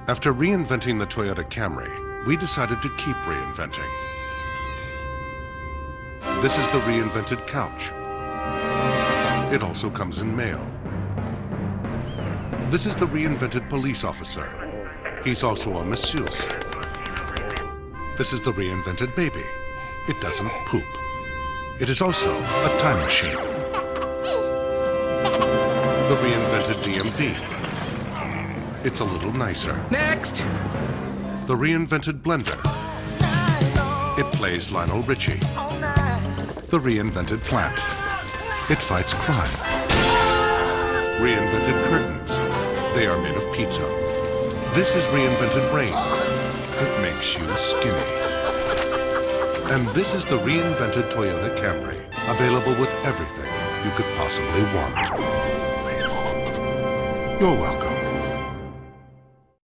After reinventing the Toyota Camry, we decided to keep reinventing. This is the reinvented couch. It also comes in mail. This is the reinvented police officer. He's also a masseuse. This is the reinvented baby. It doesn't poop. It is also a time machine. The reinvented DMV. It's a little nicer. Next! The reinvented blender. It plays Lionel Richie. The reinvented plant. It fights crime. Reinvented curtains. They are made of pizza. This is reinvented rain. It makes you skinny. And this is the reinvented Toyota Camry, available with everything you could possibly want. You're welcome.